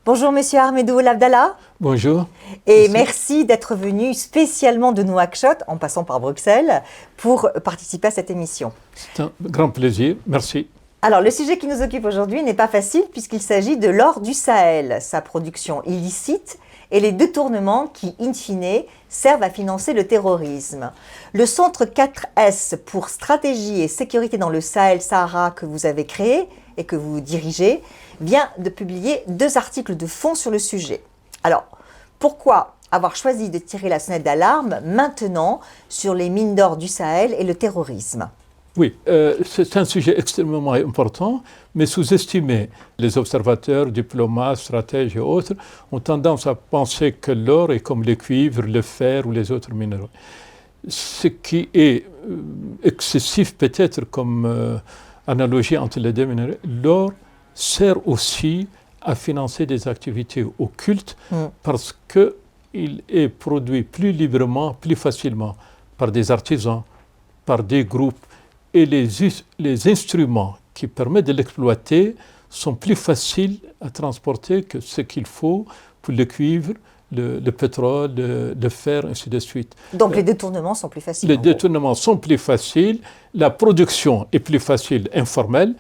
Bonjour Monsieur Ahmedou Labdallah. Bonjour. Et merci d'être venu spécialement de Nouakchott, en passant par Bruxelles, pour participer à cette émission. C'est un grand plaisir, merci. Alors le sujet qui nous occupe aujourd'hui n'est pas facile puisqu'il s'agit de l'or du Sahel, sa production illicite et les détournements qui, in fine, servent à financer le terrorisme. Le Centre 4S pour stratégie et sécurité dans le Sahel-Sahara que vous avez créé et que vous dirigez vient de publier 2 articles de fond sur le sujet. Alors, pourquoi avoir choisi de tirer la sonnette d'alarme maintenant sur les mines d'or du Sahel et le terrorisme ? Oui, c'est un sujet extrêmement important, mais sous-estimé. Les observateurs, diplomates, stratèges et autres ont tendance à penser que l'or est comme le cuivre, le fer ou les autres minéraux. Ce qui est excessif peut-être comme analogie entre les deux minéraux, l'or sert aussi à financer des activités occultes parce qu'il est produit plus librement, plus facilement par des artisans, par des groupes. Et les instruments qui permettent de l'exploiter sont plus faciles à transporter que ce qu'il faut pour le cuivre, le pétrole, le fer, ainsi de suite. Donc les détournements sont plus faciles. Les détournements sont plus faciles, la production est plus facile, informelle,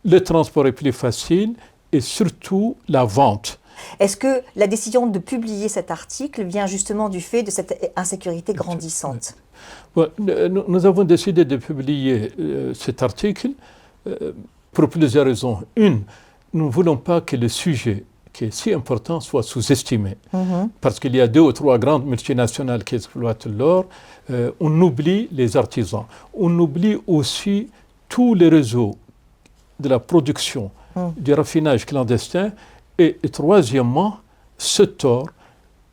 le transport est plus facile et surtout la vente. Est-ce que la décision de publier cet article vient justement du fait de cette insécurité grandissante ? Nous avons décidé de publier cet article pour plusieurs raisons. Une, nous ne voulons pas que le sujet qui est si important soit sous-estimé. Parce qu'il y a 2 ou 3 grandes multinationales qui exploitent l'or. On oublie les artisans. On oublie aussi tous les réseaux de la production, du raffinage clandestin. Et troisièmement, ce tort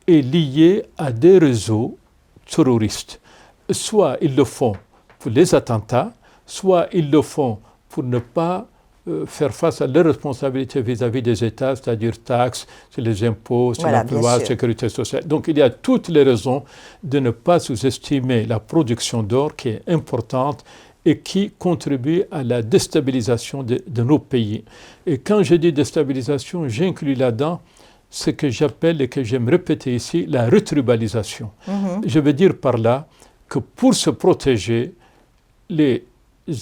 est lié à des réseaux terroristes. Soit ils le font pour les attentats, soit ils le font pour ne pas faire face à leurs responsabilités vis-à-vis des États, c'est-à-dire taxes, sur les impôts, sur l'emploi, sécurité sociale. Donc il y a toutes les raisons de ne pas sous-estimer la production d'or qui est importante et qui contribue à la déstabilisation de nos pays. Et quand je dis déstabilisation, j'inclus là-dedans ce que j'appelle et que j'aime répéter ici, la retribalisation. Je veux dire par là que pour se protéger, les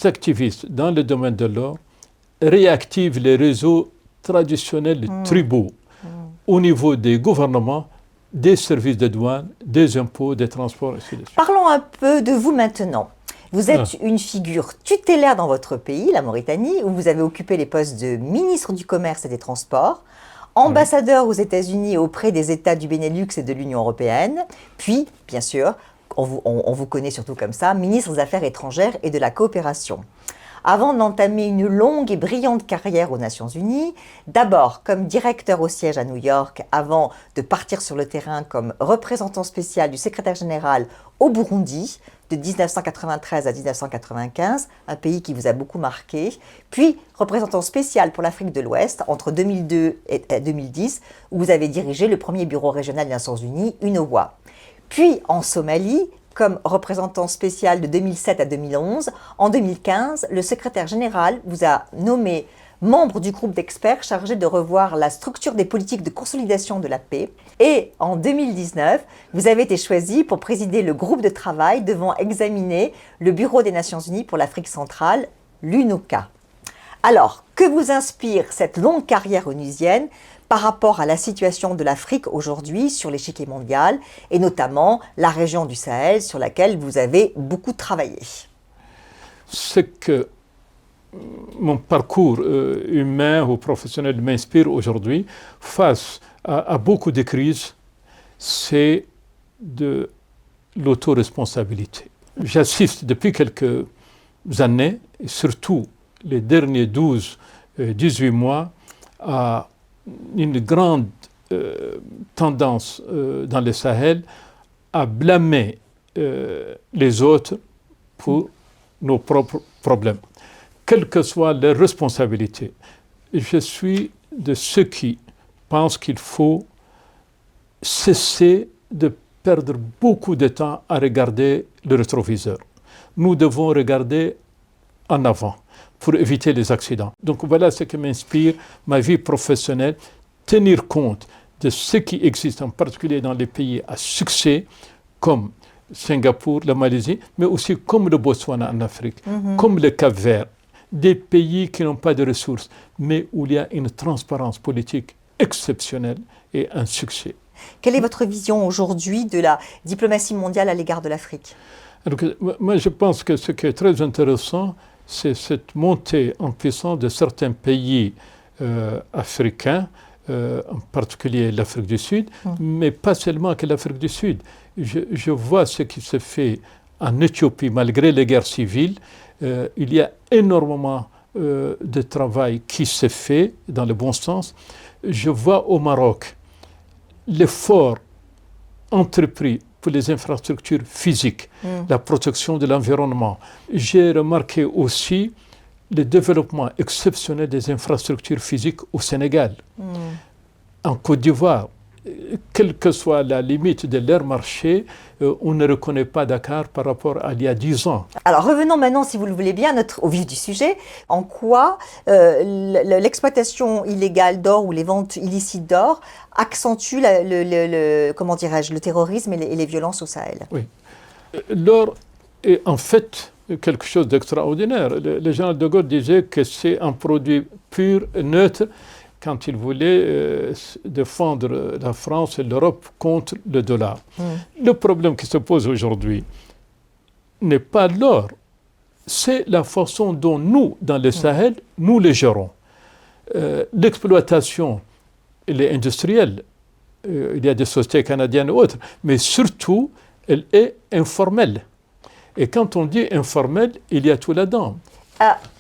activistes dans le domaine de l'or réactivent les réseaux traditionnels tribaux au niveau des gouvernements, des services de douane, des impôts, des transports, ainsi de suite. Parlons un peu de vous maintenant. Vous êtes une figure tutélaire dans votre pays, la Mauritanie, où vous avez occupé les postes de ministre du Commerce et des Transports, ambassadeur aux États-Unis auprès des États du Benelux et de l'Union européenne, puis, bien sûr, on vous connaît surtout comme ça, ministre des Affaires étrangères et de la coopération. Avant d'entamer une longue et brillante carrière aux Nations Unies, d'abord comme directeur au siège à New York, avant de partir sur le terrain comme représentant spécial du secrétaire général au Burundi, de 1993 à 1995, un pays qui vous a beaucoup marqué, puis représentant spécial pour l'Afrique de l'Ouest entre 2002 et 2010, où vous avez dirigé le premier bureau régional des Nations Unies, UNOWA. Puis en Somalie, comme représentant spécial de 2007 à 2011, en 2015, le secrétaire général vous a nommé membre du groupe d'experts chargé de revoir la structure des politiques de consolidation de la paix. Et en 2019, vous avez été choisi pour présider le groupe de travail devant examiner le Bureau des Nations Unies pour l'Afrique centrale, l'UNOCA. Alors, que vous inspire cette longue carrière onusienne par rapport à la situation de l'Afrique aujourd'hui sur l'échiquier mondial et notamment la région du Sahel sur laquelle vous avez beaucoup travaillé? C'est que mon parcours humain ou professionnel m'inspire aujourd'hui face à beaucoup de crises, c'est de l'autoresponsabilité. J'assiste depuis quelques années, et surtout les derniers 12-18 mois, à une grande tendance dans le Sahel à blâmer les autres pour nos propres problèmes, quelle que soit leur responsabilité. Je suis de ceux qui pensent qu'il faut cesser de perdre beaucoup de temps à regarder le rétroviseur. Nous devons regarder en avant pour éviter les accidents. Donc voilà ce qui m'inspire ma vie professionnelle. tenir compte de ce qui existe, en particulier dans les pays à succès, comme Singapour, la Malaisie, mais aussi comme le Botswana en Afrique, comme le Cap-Vert, des pays qui n'ont pas de ressources, mais où il y a une transparence politique exceptionnelle et un succès. Quelle est votre vision aujourd'hui de la diplomatie mondiale à l'égard de l'Afrique? Alors, moi, je pense que ce qui est très intéressant, c'est cette montée en puissance de certains pays africains, en particulier l'Afrique du Sud, mais pas seulement que l'Afrique du Sud. Je vois ce qui se fait en Éthiopie, malgré les guerres civiles. Il y a énormément de travail qui se fait dans le bon sens. Je vois au Maroc l'effort entrepris pour les infrastructures physiques, la protection de l'environnement. J'ai remarqué aussi le développement exceptionnel des infrastructures physiques au Sénégal, en Côte d'Ivoire. Quelle que soit la limite de leur marché, on ne reconnaît pas Dakar par rapport à il y a 10 ans. Alors revenons maintenant, si vous le voulez bien, au vif du sujet. En quoi l'exploitation illégale d'or ou les ventes illicites d'or accentuent comment dirais-je, le terrorisme et les violences au Sahel? Oui. L'or est en fait quelque chose d'extraordinaire. Le général de Gaulle disait que c'est un produit pur, neutre, quand il voulait défendre la France et l'Europe contre le dollar. Le problème qui se pose aujourd'hui n'est pas l'or, c'est la façon dont nous, dans le Sahel, nous les gérons. L'exploitation, elle est industrielle, il y a des sociétés canadiennes et autres, mais surtout, elle est informelle. Et quand on dit informelle, il y a tout là-dedans.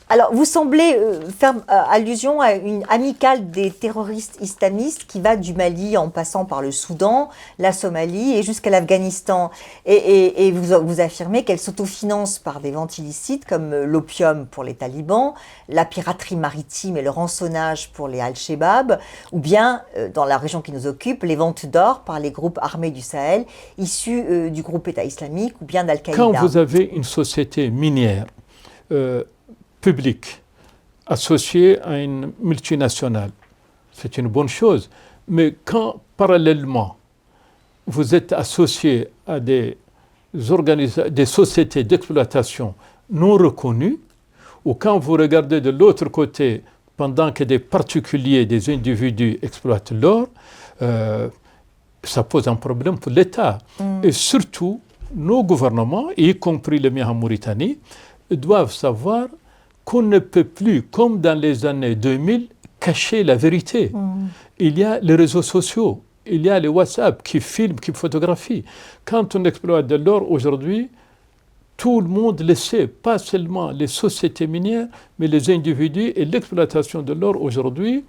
Alors, vous semblez faire allusion à une amicale des terroristes islamistes qui va du Mali en passant par le Soudan, la Somalie et jusqu'à l'Afghanistan. Et vous affirmez qu'elle s'autofinance par des ventes illicites comme l'opium pour les talibans, la piraterie maritime et le rançonnage pour les Al-Shabaab, ou bien, dans la région qui nous occupe, les ventes d'or par les groupes armés du Sahel, issus du groupe État islamique ou bien d'Al-Qaïda. Quand vous avez une société minière, public associé à une multinationale, c'est une bonne chose. Mais quand, parallèlement, vous êtes associé à des sociétés d'exploitation non reconnues, ou quand vous regardez de l'autre côté, pendant que des particuliers, des individus exploitent l'or, ça pose un problème pour l'État. Et surtout, nos gouvernements, y compris le mien en Mauritanie, doivent savoir qu'on ne peut plus, comme dans les années 2000, cacher la vérité. Il y a les réseaux sociaux, il y a les WhatsApp qui filment, qui photographient. Quand on exploite de l'or aujourd'hui, tout le monde le sait, pas seulement les sociétés minières, mais les individus, et l'exploitation de l'or aujourd'hui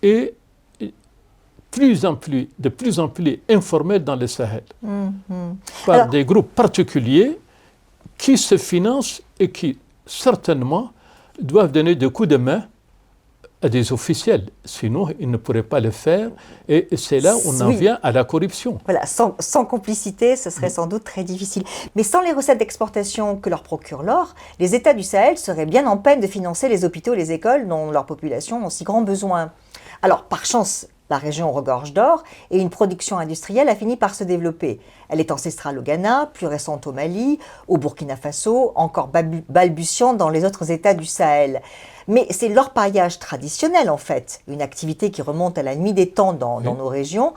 est de plus en plus informelle dans le Sahel, par des groupes particuliers qui se financent et qui, certainement, doivent donner des coups de main à des officiels. Sinon, ils ne pourraient pas le faire. Et c'est là où on en vient à la corruption. Voilà, sans complicité, ce serait sans doute très difficile. Mais sans les recettes d'exportation que leur procure l'or, les États du Sahel seraient bien en peine de financer les hôpitaux et les écoles dont leur population ont si grand besoin. Alors, par chance, la région regorge d'or et une production industrielle a fini par se développer. Elle est ancestrale au Ghana, plus récente au Mali, au Burkina Faso, encore balbutiante dans les autres États du Sahel. Mais c'est l'orpaillage traditionnel en fait, une activité qui remonte à la nuit des temps dans nos régions,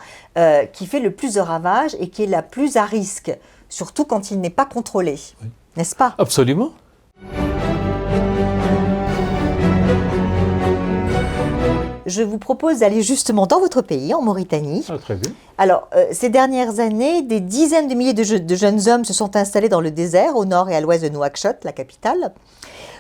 qui fait le plus de ravages et qui est la plus à risque, surtout quand il n'est pas contrôlé, n'est-ce pas? Absolument. Je vous propose d'aller justement dans votre pays, en Mauritanie. Ah, très bien. Alors, ces dernières années, des dizaines de milliers de jeunes hommes se sont installés dans le désert, au nord et à l'ouest de Nouakchott, la capitale.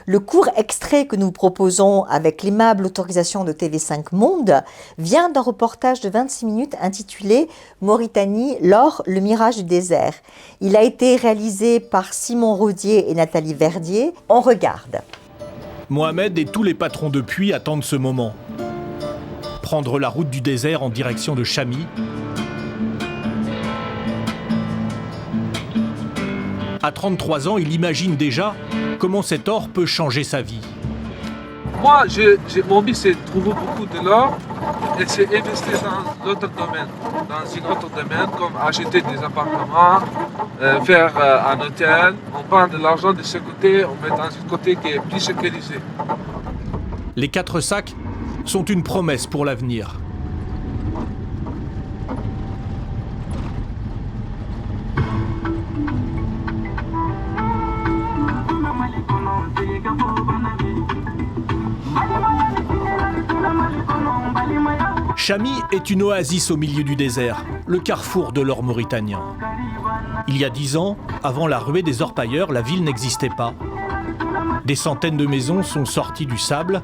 Le court extrait que nous proposons avec l'aimable autorisation de TV5 Monde vient d'un reportage de 26 minutes intitulé « Mauritanie, l'or, le mirage du désert ». Il a été réalisé par Simon Rodier et Nathalie Verdier. On regarde. Mohamed et tous les patrons de puits attendent ce moment. Prendre la route du désert en direction de Chami. À 33 ans, il imagine déjà comment cet or peut changer sa vie. Moi, mon but, c'est de trouver beaucoup de l'or et c'est investir dans l'autre domaine, dans un autre domaine, comme acheter des appartements, faire un hôtel. On prend de l'argent de ce côté, on met dans un côté qui est plus sécurisé. Les 4 sacs sont une promesse pour l'avenir. Chami est une oasis au milieu du désert, le carrefour de l'or mauritanien. Il y a 10 ans, avant la ruée des orpailleurs, la ville n'existait pas. Des centaines de maisons sont sorties du sable.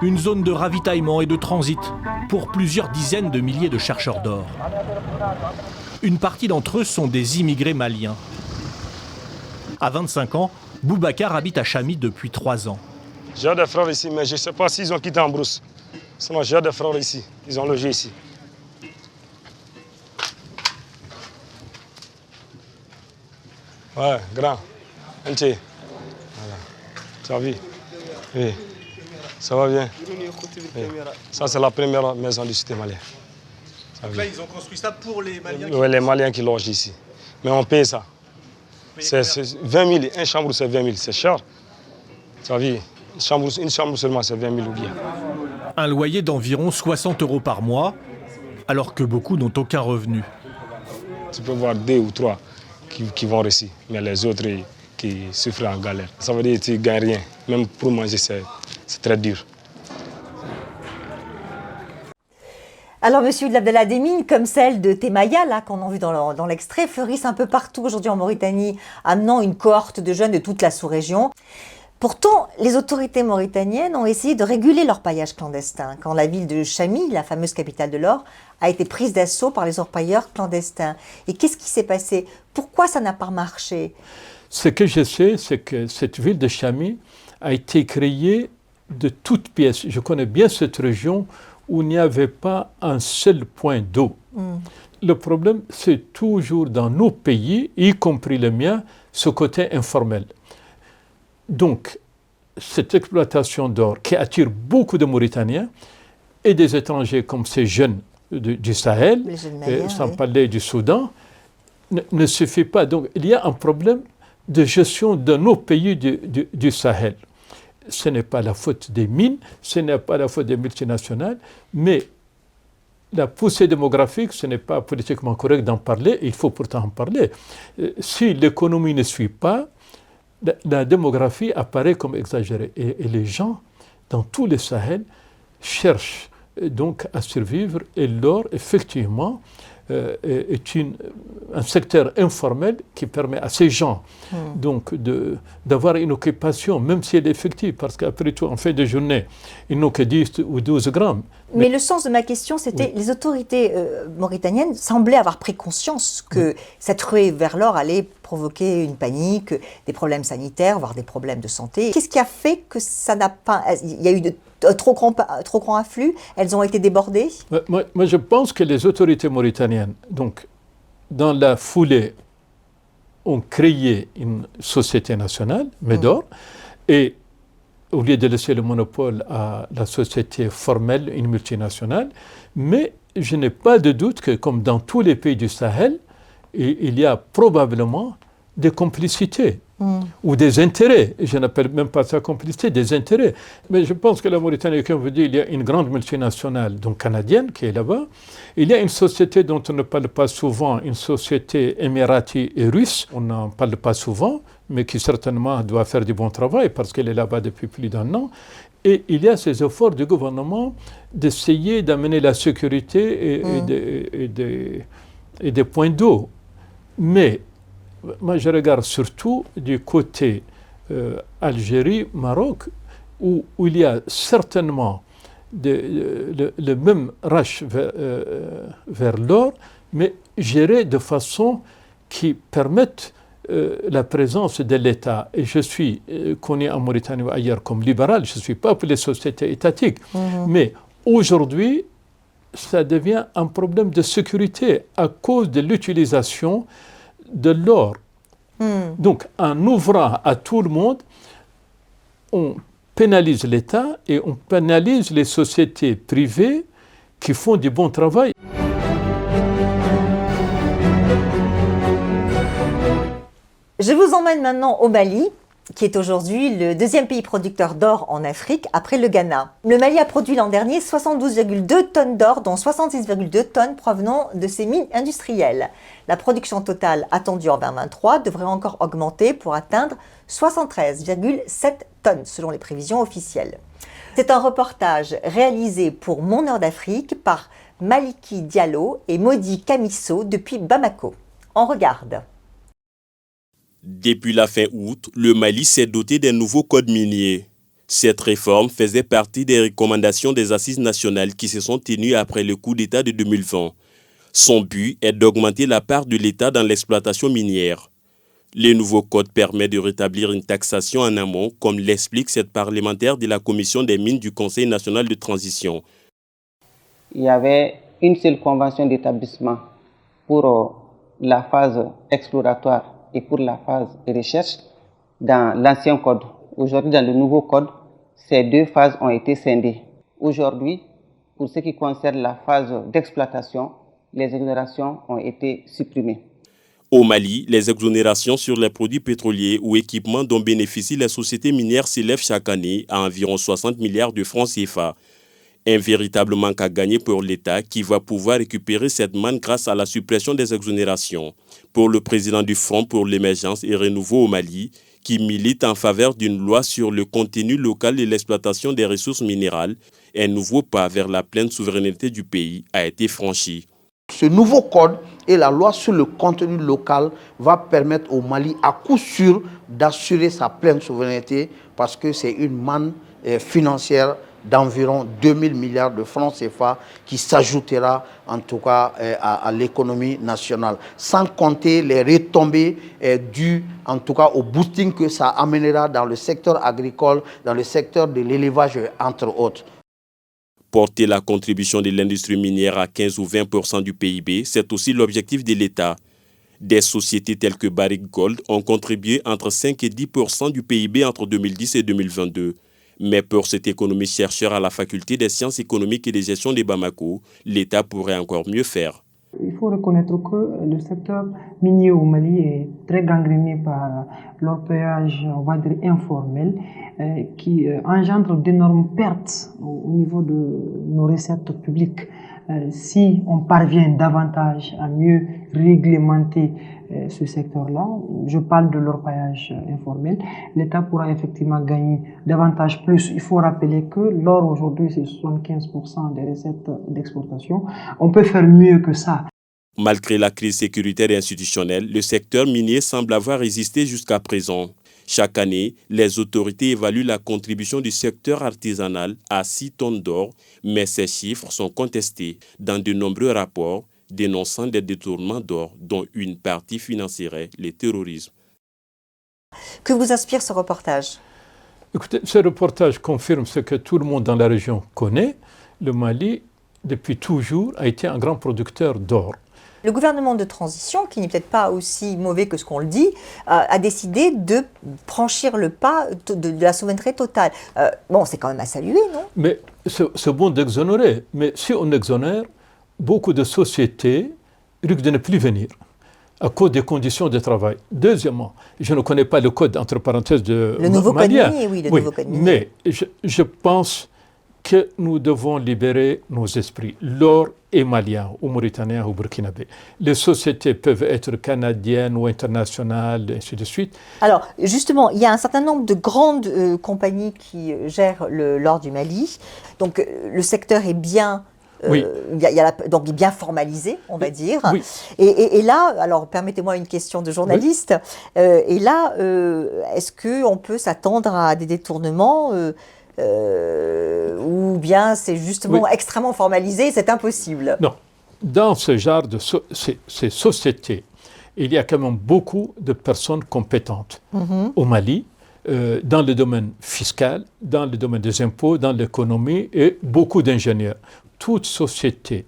Une zone de ravitaillement et de transit pour plusieurs dizaines de milliers de chercheurs d'or. Une partie d'entre eux sont des immigrés maliens. À 25 ans, Boubacar habite à Chami depuis 3 ans. J'ai des frères ici, mais je ne sais pas s'ils ont quitté en brousse. Sinon, j'ai des frères ici, ils ont logé ici. Ouais, grand, entier. Voilà. Tu as vu? Oui. Ça va bien? Oui. Ça, c'est la première maison du cité malien. Donc là, ils ont construit ça pour les Maliens? Oui, les Maliens qui logent ici. Mais on paye ça. C'est 20 000, une chambre c'est 20 000, c'est cher. Tu as vu? Une chambre seulement c'est 20 000 ou bien. Un loyer d'environ 60 € par mois, alors que beaucoup n'ont aucun revenu. Tu peux voir 2 ou 3 qui vont réussir, mais les autres qui souffrent en galère. Ça veut dire que tu ne gagnes rien. Même pour manger, c'est très dur. Alors, monsieur Abdellah, des mines comme celle de Temaya, là, qu'on a vu dans l'extrait, fleurissent un peu partout aujourd'hui en Mauritanie, amenant une cohorte de jeunes de toute la sous-région. Pourtant, les autorités mauritaniennes ont essayé de réguler l'orpaillage clandestin, quand la ville de Chami, la fameuse capitale de l'or, a été prise d'assaut par les orpailleurs clandestins. Et qu'est-ce qui s'est passé? Pourquoi ça n'a pas marché? Ce que je sais, c'est que cette ville de Chami a été créée de toutes pièces. Je connais bien cette région où il n'y avait pas un seul point d'eau. Le problème, c'est toujours dans nos pays, y compris le mien, ce côté informel. Donc, cette exploitation d'or qui attire beaucoup de Mauritaniens et des étrangers comme ces jeunes du Sahel, sans parler du Soudan, ne suffit pas. Donc, il y a un problème de gestion de nos pays du Sahel. Ce n'est pas la faute des mines, ce n'est pas la faute des multinationales, mais la poussée démographique, ce n'est pas politiquement correct d'en parler, il faut pourtant en parler. Si l'économie ne suit pas, la démographie apparaît comme exagérée. Et les gens, dans tous les Sahel, cherchent donc à survivre. Et l'or, effectivement, est un secteur informel qui permet à ces gens donc d'avoir une occupation, même si elle est effective, parce qu'après tout, en fin de journée, ils n'ont que 10 ou 12 grammes. Mais le sens de ma question, c'était les autorités mauritaniennes semblaient avoir pris conscience que cette ruée vers l'or allait provoquer une panique, des problèmes sanitaires, voire des problèmes de santé. Qu'est-ce qui a fait que ça n'a pas... Il y a eu de trop grand afflux? Elles ont été débordées? Moi, je pense que les autorités mauritaniennes, donc, dans la foulée, ont créé une société nationale, Médor, et au lieu de laisser le monopole à la société formelle, une multinationale, mais je n'ai pas de doute que, comme dans tous les pays du Sahel, il y a probablement des complicités ou des intérêts. Je n'appelle même pas ça complicité, des intérêts. Mais je pense que la Mauritanie, comme vous dites, il y a une grande multinationale, donc canadienne, qui est là-bas. Il y a une société dont on ne parle pas souvent, une société émirati et russe. On n'en parle pas souvent, mais qui certainement doit faire du bon travail parce qu'elle est là-bas depuis plus d'1 an. Et il y a ces efforts du gouvernement d'essayer d'amener la sécurité et des points d'eau. Mais moi, je regarde surtout du côté Algérie, Maroc, où il y a certainement le même rush vers l'or, mais géré de façon qui permette la présence de l'État. Et je suis connu en Mauritanie ou ailleurs comme libéral, je ne suis pas pour les sociétés étatiques. Mais aujourd'hui, ça devient un problème de sécurité à cause de l'utilisation de l'or. Donc, en ouvrant à tout le monde, on pénalise l'État et on pénalise les sociétés privées qui font du bon travail. Je vous emmène maintenant au Mali, qui est aujourd'hui le deuxième pays producteur d'or en Afrique, après le Ghana. Le Mali a produit l'an dernier 72,2 tonnes d'or, dont 66,2 tonnes provenant de ses mines industrielles. La production totale attendue en 2023 devrait encore augmenter pour atteindre 73,7 tonnes, selon les prévisions officielles. C'est un reportage réalisé pour Mon Heure d'Afrique par Maliki Diallo et Modi Kamisso depuis Bamako. On regarde. Depuis la fin août, le Mali s'est doté d'un nouveau code minier. Cette réforme faisait partie des recommandations des assises nationales qui se sont tenues après le coup d'État de 2020. Son but est d'augmenter la part de l'État dans l'exploitation minière. Le nouveau code permet de rétablir une taxation en amont, comme l'explique cette parlementaire de la Commission des mines du Conseil national de transition. Il y avait une seule convention d'établissement pour la phase exploratoire et pour la phase de recherche dans l'ancien code. Aujourd'hui, dans le nouveau code, ces deux phases ont été scindées. Aujourd'hui, pour ce qui concerne la phase d'exploitation, les exonérations ont été supprimées. Au Mali, les exonérations sur les produits pétroliers ou équipements dont bénéficient les sociétés minières s'élèvent chaque année à environ 60 milliards de francs CFA. Un véritable manque à gagner pour l'État qui va pouvoir récupérer cette manne grâce à la suppression des exonérations. Pour le président du Front pour l'émergence et renouveau au Mali, qui milite en faveur d'une loi sur le contenu local et l'exploitation des ressources minérales, un nouveau pas vers la pleine souveraineté du pays a été franchi. Ce nouveau code et la loi sur le contenu local va permettre au Mali à coup sûr d'assurer sa pleine souveraineté parce que c'est une manne financière d'environ 2000 milliards de francs CFA qui s'ajoutera en tout cas à l'économie nationale, sans compter les retombées dues en tout cas au boosting que ça amènera dans le secteur agricole, dans le secteur de l'élevage entre autres. Porter la contribution de l'industrie minière à 15 ou 20% du PIB, c'est aussi l'objectif de l'État. Des sociétés telles que Barrick Gold ont contribué entre 5 et 10% du PIB entre 2010 et 2022. Mais pour cet économiste chercheur à la faculté des sciences économiques et de gestion de Bamako, l'État pourrait encore mieux faire. Il faut reconnaître que le secteur minier au Mali est très gangréné par l'orpaillage, on va dire informel, qui engendre d'énormes pertes au niveau de nos recettes publiques. Si on parvient davantage à mieux réglementer ce secteur-là, je parle de l'orpaillage informel, l'État pourra effectivement gagner davantage plus. Il faut rappeler que l'or aujourd'hui c'est 75% des recettes d'exportation. On peut faire mieux que ça. Malgré la crise sécuritaire et institutionnelle, le secteur minier semble avoir résisté jusqu'à présent. Chaque année, les autorités évaluent la contribution du secteur artisanal à 6 tonnes d'or, mais ces chiffres sont contestés dans de nombreux rapports dénonçant des détournements d'or dont une partie financerait le terrorisme. Que vous inspire ce reportage? Écoutez, ce reportage confirme ce que tout le monde dans la région connaît. Le Mali, depuis toujours, a été un grand producteur d'or. Le gouvernement de transition, qui n'est peut-être pas aussi mauvais que ce qu'on le dit, a décidé de franchir le pas de la souveraineté totale. Bon, c'est quand même à saluer, non? Mais c'est bon d'exonérer. Mais si on exonère, beaucoup de sociétés risquent de ne plus venir à cause des conditions de travail. Deuxièmement, je ne connais pas le code, entre parenthèses, de le nouveau malien. code minier, oui, le nouveau code minier. Mais je pense que nous devons libérer nos esprits. L'or est malien, ou mauritanien, ou burkinabé. Les sociétés peuvent être canadiennes ou internationales, et ainsi de suite. Alors, justement, il y a un certain nombre de grandes compagnies qui gèrent l'or du Mali. Donc, le secteur est bien... Oui. Donc bien formalisé, on va dire. Oui. Et là, alors permettez-moi une question de journaliste. Oui. Et là, est-ce qu'on peut s'attendre à des détournements ou bien c'est justement extrêmement formalisé, c'est impossible? Non. Dans ce genre de ces sociétés, il y a quand même beaucoup de personnes compétentes au Mali, dans le domaine fiscal, dans le domaine des impôts, dans l'économie et beaucoup d'ingénieurs. Toute société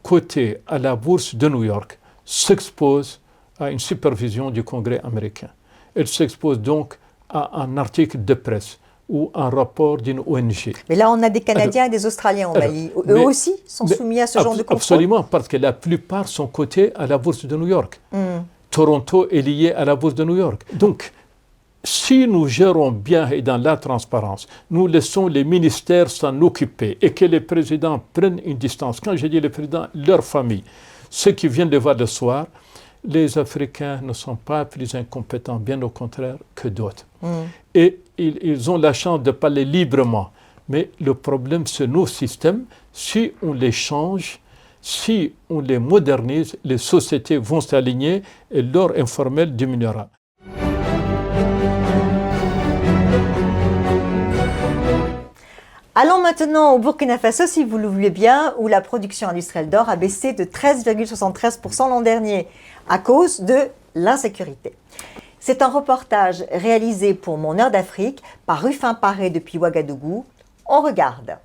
cotée à la bourse de New York s'expose à une supervision du Congrès américain. Elle s'expose donc à un article de presse ou un rapport d'une ONG. Mais là, on a des Canadiens et des Australiens au Mali. Eux aussi sont soumis à ce genre de contrôle? Absolument, parce que la plupart sont cotés à la bourse de New York. Toronto est lié à la bourse de New York. Donc, si nous gérons bien et dans la transparence, nous laissons les ministères s'en occuper et que les présidents prennent une distance. Quand je dis les présidents, leur famille, ceux qui viennent les voir le soir, les Africains ne sont pas plus incompétents, bien au contraire, que d'autres. Et ils ont la chance de parler librement. Mais le problème, c'est nos systèmes. Si on les change, si on les modernise, les sociétés vont s'aligner et l'ordre informel diminuera. Allons maintenant au Burkina Faso, si vous le voulez bien, où la production industrielle d'or a baissé de 13,73% l'an dernier à cause de l'insécurité. C'est un reportage réalisé pour Mon Heure d'Afrique par Rufin Paré depuis Ouagadougou. On regarde.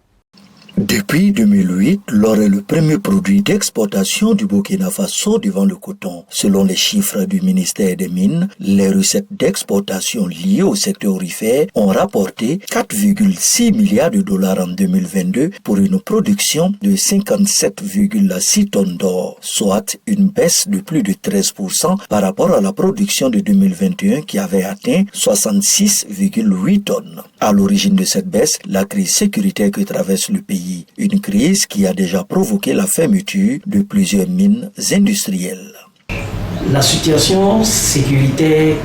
Depuis 2008, l'or est le premier produit d'exportation du Burkina Faso devant le coton. Selon les chiffres du ministère des Mines, les recettes d'exportation liées au secteur aurifère ont rapporté 4,6 milliards de dollars en 2022 pour une production de 57,6 tonnes d'or, soit une baisse de plus de 13% par rapport à la production de 2021 qui avait atteint 66,8 tonnes. À l'origine de cette baisse, la crise sécuritaire que traverse le pays, une crise qui a déjà provoqué la fermeture de plusieurs mines industrielles. La situation sécuritaire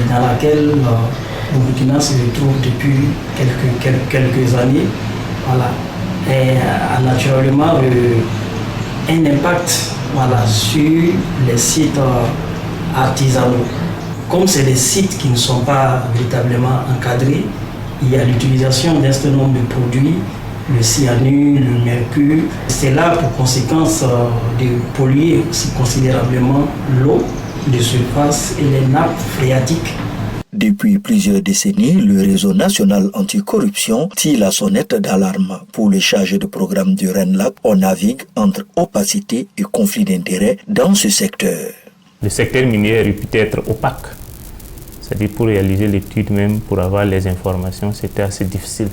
dans laquelle le Burkina se retrouve depuis quelques années, a naturellement un impact sur les sites artisanaux. Comme c'est des sites qui ne sont pas véritablement encadrés, il y a l'utilisation d'un certain nombre de produits, le cyanure, le mercure. C'est là pour conséquence de polluer aussi considérablement l'eau de surface et les nappes phréatiques. Depuis plusieurs décennies, le réseau national anticorruption tire la sonnette d'alarme. Pour les chargés de programme du RENLAC, on navigue entre opacité et conflit d'intérêts dans ce secteur. Le secteur minier est réputé être opaque. C'est-à-dire pour réaliser l'étude même, pour avoir les informations, c'était assez difficile.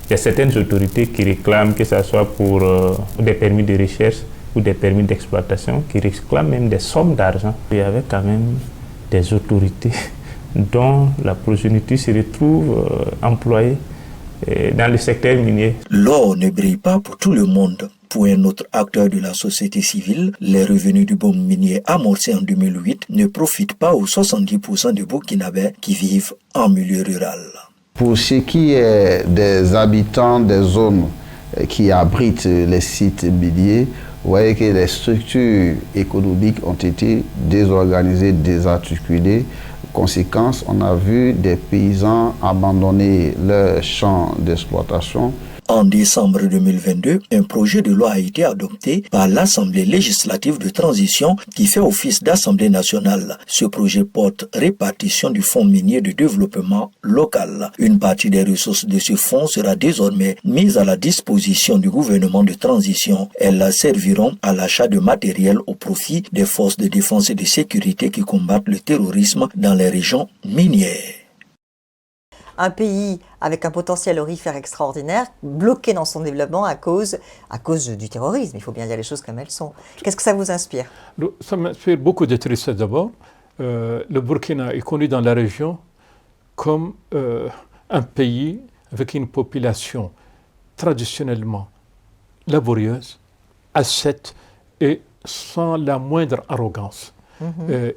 Il y a certaines autorités qui réclament, que ce soit pour des permis de recherche ou des permis d'exploitation, qui réclament même des sommes d'argent. Il y avait quand même des autorités dont la progéniture se retrouve employée dans le secteur minier. L'or ne brille pas pour tout le monde. Pour un autre acteur de la société civile, les revenus du boom minier amorcé en 2008 ne profitent pas aux 70% de Burkinabés qui vivent en milieu rural. Pour ce qui est des habitants des zones qui abritent les sites miniers, vous voyez que les structures économiques ont été désorganisées, désarticulées. Conséquence, on a vu des paysans abandonner leurs champs d'exploitation. En décembre 2022, un projet de loi a été adopté par l'Assemblée législative de transition qui fait office d'Assemblée nationale. Ce projet porte répartition du Fonds minier de développement local. Une partie des ressources de ce fonds sera désormais mise à la disposition du gouvernement de transition. Elles serviront à l'achat de matériel au profit des forces de défense et de sécurité qui combattent le terrorisme dans les régions minières. Un pays avec un potentiel aurifère extraordinaire, bloqué dans son développement à cause du terrorisme. Il faut bien dire les choses comme elles sont. Qu'est-ce que ça vous inspire? Ça m'inspire beaucoup de tristesse d'abord. Le Burkina est connu dans la région comme un pays avec une population traditionnellement laborieuse, ascète et sans la moindre arrogance.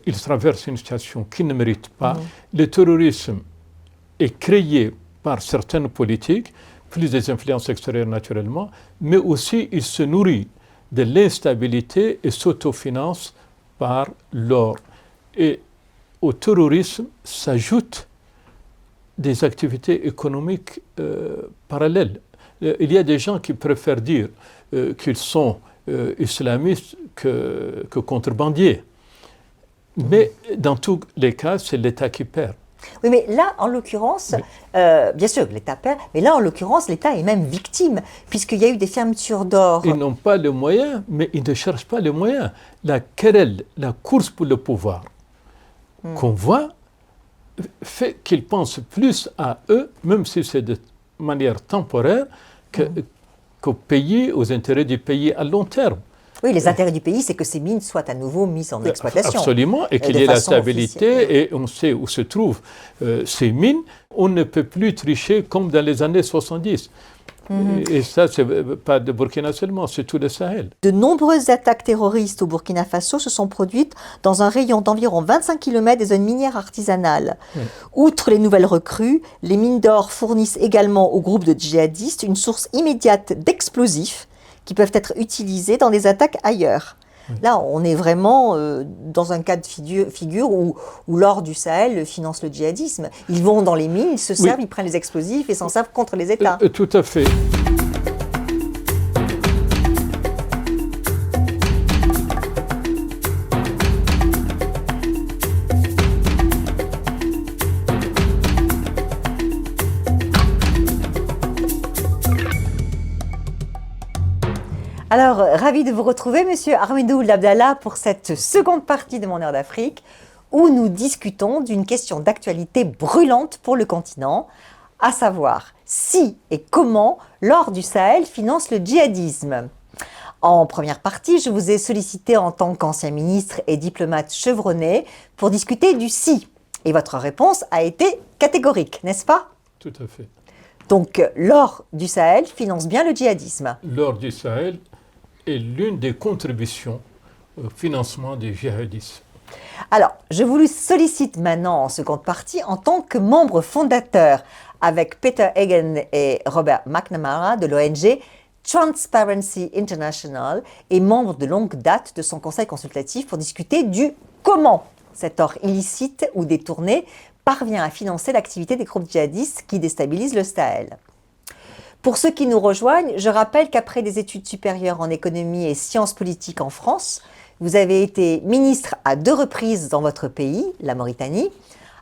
Il traverse une situation qu'il ne mérite pas. Le terrorisme est créé par certaines politiques, plus des influences extérieures naturellement, mais aussi il se nourrit de l'instabilité et s'autofinance par l'or. Et au terrorisme s'ajoutent des activités économiques parallèles. Il y a des gens qui préfèrent dire qu'ils sont islamistes que contrebandiers. Mais dans tous les cas, c'est l'État qui perd. Oui, mais là, en l'occurrence, bien sûr, l'État perd, mais là, en l'occurrence, l'État est même victime, puisqu'il y a eu des fermetures d'or. Ils n'ont pas les moyens, mais ils ne cherchent pas les moyens. La querelle, la course pour le pouvoir qu'on voit fait qu'ils pensent plus à eux, même si c'est de manière temporaire, qu'au pays, aux intérêts du pays à long terme. Oui, les intérêts du pays, c'est que ces mines soient à nouveau mises en exploitation. Absolument, et qu'il y ait la stabilité, et on sait où se trouvent ces mines. On ne peut plus tricher comme dans les années 70. Et ça, ce n'est pas de Burkina seulement, c'est tout le Sahel. De nombreuses attaques terroristes au Burkina Faso se sont produites dans un rayon d'environ 25 km des zones minières artisanales. Outre les nouvelles recrues, les mines d'or fournissent également aux groupes de djihadistes une source immédiate d'explosifs qui peuvent être utilisés dans des attaques ailleurs. Là, on est vraiment dans un cas de figure où l'or du Sahel finance le djihadisme. Ils vont dans les mines, ils se servent, ils prennent les explosifs et s'en servent contre les États. Tout à fait. Alors, ravi de vous retrouver, Monsieur Hamidou Labdallah, pour cette seconde partie de Mon Heure d'Afrique, où nous discutons d'une question d'actualité brûlante pour le continent, à savoir si et comment l'or du Sahel finance le djihadisme. En première partie, je vous ai sollicité en tant qu'ancien ministre et diplomate chevronné pour discuter du si. Et votre réponse a été catégorique, n'est-ce pas? Tout à fait. Donc, l'or du Sahel finance bien le djihadisme. L'or du Sahel est l'une des contributions au financement des djihadistes. Alors, je vous sollicite maintenant en seconde partie en tant que membre fondateur avec Peter Hagen et Robert McNamara de l'ONG Transparency International et membre de longue date de son conseil consultatif pour discuter du comment cet or illicite ou détourné parvient à financer l'activité des groupes djihadistes qui déstabilisent le Sahel. Pour ceux qui nous rejoignent, je rappelle qu'après des études supérieures en économie et sciences politiques en France, vous avez été ministre à 2 reprises dans votre pays, la Mauritanie,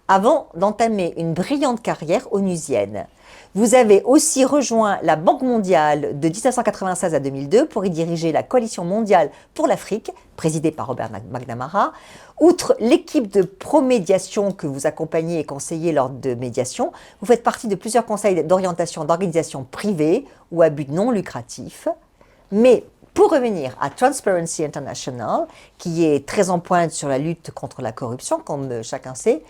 avant d'entamer une brillante carrière onusienne. Vous avez aussi rejoint la Banque mondiale de 1996 à 2002 pour y diriger la Coalition mondiale pour l'Afrique, présidée par Robert McNamara. Outre l'équipe de promédiation que vous accompagnez et conseillez lors de médiation, vous faites partie de plusieurs conseils d'orientation d'organisations privées ou à but non lucratif. Mais pour revenir à Transparency International, qui est très en pointe sur la lutte contre la corruption, comme chacun sait,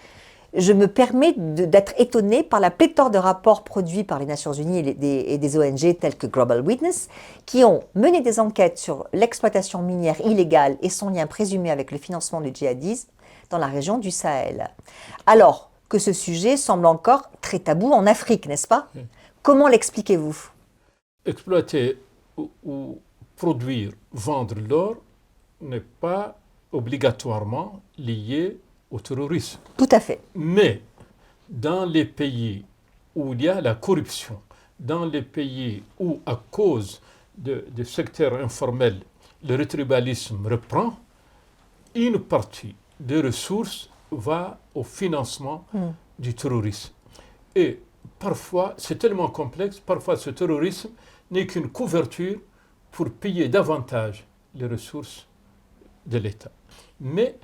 je me permets d'être étonnée par la pléthore de rapports produits par les Nations Unies et des ONG telles que Global Witness, qui ont mené des enquêtes sur l'exploitation minière illégale et son lien présumé avec le financement du djihadisme dans la région du Sahel. Alors que ce sujet semble encore très tabou en Afrique, n'est-ce pas? Comment l'expliquez-vous? Exploiter ou produire, vendre l'or n'est pas obligatoirement lié au terrorisme. Tout à fait. Mais dans les pays où il y a la corruption, dans les pays où, à cause du secteur informel, le retribalisme reprend, une partie des ressources va au financement du terrorisme. Et parfois, c'est tellement complexe, parfois ce terrorisme n'est qu'une couverture pour payer davantage les ressources de l'État. Mais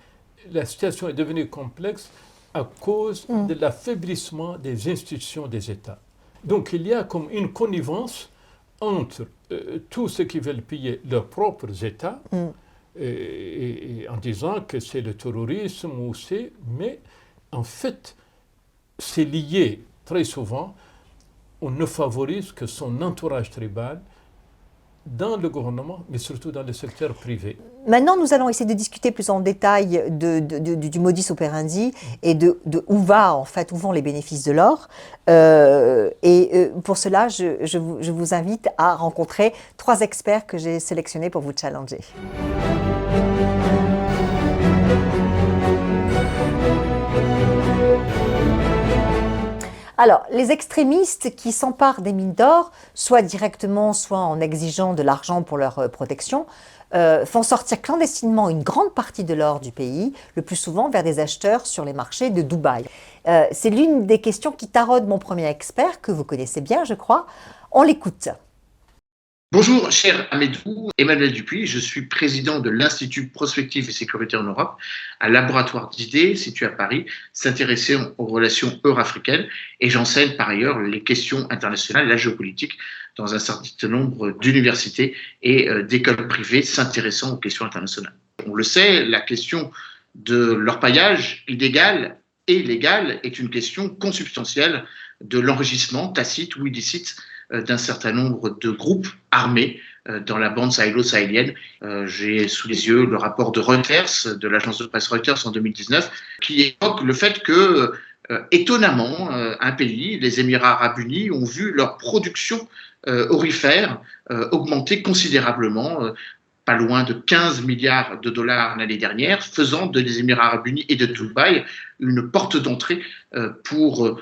la situation est devenue complexe à cause de l'affaiblissement des institutions des États. Donc il y a comme une connivence entre tous ceux qui veulent payer leurs propres États et en disant que c'est le terrorisme ou c'est... Mais en fait, c'est lié très souvent, on ne favorise que son entourage tribal dans le gouvernement, mais surtout dans le secteur privé. Maintenant, nous allons essayer de discuter plus en détail du modus operandi et de où vont les bénéfices de l'or. Pour cela, je vous invite à rencontrer 3 experts que j'ai sélectionnés pour vous challenger. Alors, les extrémistes qui s'emparent des mines d'or, soit directement, soit en exigeant de l'argent pour leur protection, font sortir clandestinement une grande partie de l'or du pays, le plus souvent vers des acheteurs sur les marchés de Dubaï. C'est l'une des questions qui taraude mon premier expert, que vous connaissez bien, je crois. On l'écoute. Bonjour, cher Amédou, Emmanuel Dupuis, je suis président de l'Institut Prospective et Sécurité en Europe, un laboratoire d'idées situé à Paris, s'intéressant aux relations euro-africaines, et j'enseigne par ailleurs les questions internationales, la géopolitique, dans un certain nombre d'universités et d'écoles privées s'intéressant aux questions internationales. On le sait, la question de l'orpaillage illégal et légal est une question consubstantielle de l'enrichissement tacite ou illicite d'un certain nombre de groupes armés dans la bande sahélo-sahélienne. J'ai sous les yeux le rapport de Reuters, de l'agence de presse Reuters en 2019, qui évoque le fait que, étonnamment, un pays, les Émirats arabes unis, ont vu leur production aurifère augmenter considérablement, pas loin de 15 milliards de dollars l'année dernière, faisant des Émirats arabes unis et de Dubaï une porte d'entrée pour